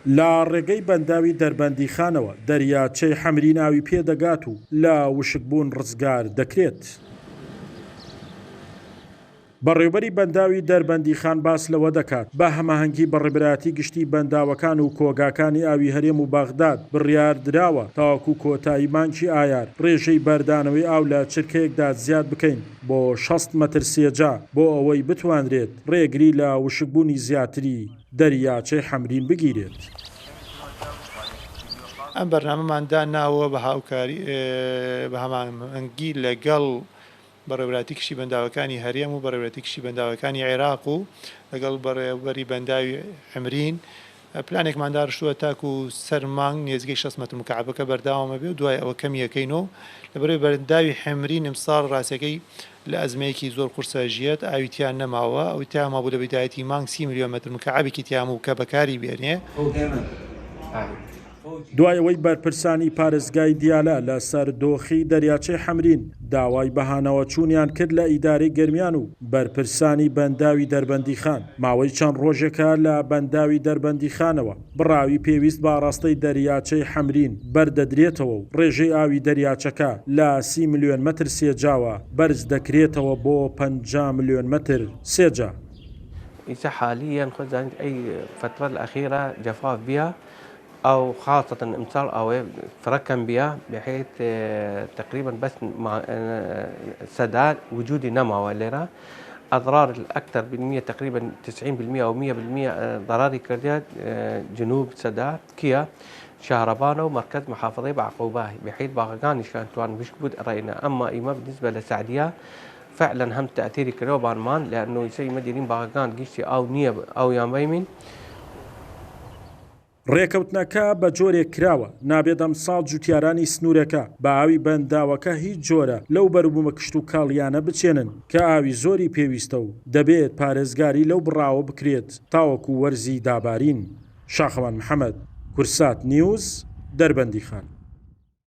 لا ڕێگەی بەنداوی دەربەندی خانەوە دەریاچەی حەمری ناوی پێدەگات و لە وشکبوون ڕزگار دەکرێت. بەڕێوەبەری بەنداوی دەربەندی خان باس لەوە دەکات بە هەماهەنگی بەڕێبەراتی گشتی بەنداوەکان و کۆگاکانی ئاوی هەرێم و بەغداد بڕیاردراوە تاوەکو کۆتایی مانگی ئایار ڕێژەی بەردانەوەی ئاو لە چرکەیەکدا زیاد بکەین بۆ 6 مەتر سێجا بۆ ئەوەی بتوانرێت ڕێگری لە وشکبوونی زیاتری دەریاچەی حەمرین بگیرێت. ئەم بەرنامەماندا ناوە بە هاوکاری بە هەماهەنگی لەگەڵ بەڕێوەبەراتی کشتی بەنداوەکانی هەرێم و بەڕێوەبەراتی کشتی بەنداوەکانی عێراق و لەگەڵ بەڕێوەبەری بەنداوی حەمرین پلانێکمان داڕشتووە تاکو سەر مانگ نێزگەی 6 مەتر مکعبەکە بەرداوامە بێ و دوای ئەوە کەمی یەکەینەوە لەبەرەوەی بەنداوی حەمرین ئەمساڵ ڕاستەکەی لە ئەزمەیەکی زۆر قورسە ژیەت ئاویتیان نەماوە ئەوی تیاما بوو لە بەدایەتی مانگ 30 ملیۆن مەتر مکعبێکی تیام و کە بەکاری بێنێ. دوای ئەوەی بەرپرسانی پارێزگای دیالە لە سەر دۆخی دەریاچەی حەمرین داوای بەهانەوە چوونیان کرد لە ئیدارەی گەرمیان و بەرپرسانی بەنداوی دەربەندی خان ماوەی چەند ڕۆژێکە لە بەنداوی دەربەندی خانەوە بڕاوی پێویست بە ڕاستەی دەریاچەی حەمرین بەردەدرێتەوە و ڕێژەی ئاوی دەریاچەکە لە 30 ملیۆن مەتر سێجاوە بەرز دەکرێتەوە بۆ 50 ملیۆن مەتر سێجا. حاليا خذ أي فترة الأخيرة جفاف بها أو خاصة إمسال أو فركن بها بحيث تقريبا بس مع سداد وجود نما ولرا أضرار الأكثر بالمية تقريبا 90% أو 100% ضراري كرديات جنوب سداد كيا شهربانة ومركز محافظة بعقوباه بحيث باغان كان توان مش بود رأينا أما إما بالنسبة لسعدية فعلا هم تأثيري كريو بارمان لأنه يسوي مديرين باغان قشتي أو نيب أو ياميمين ڕێکەوتنەکە بە جۆرێک کراوە نابێت ئەمساڵ جوتیارانی سنوورەکە بە ئاوی بەنداوەکە هیچ جۆرە لەو بەروبوومە کشت و کاڵیانە بچێنن کە ئاوی زۆری پێویستە و دەبێت پارێزگاری لەو بڕاوە بکرێت تاوەکو وەرزی دابارین. شاخەوان محەممەد، کورسات نیوز، دەربەندی خان.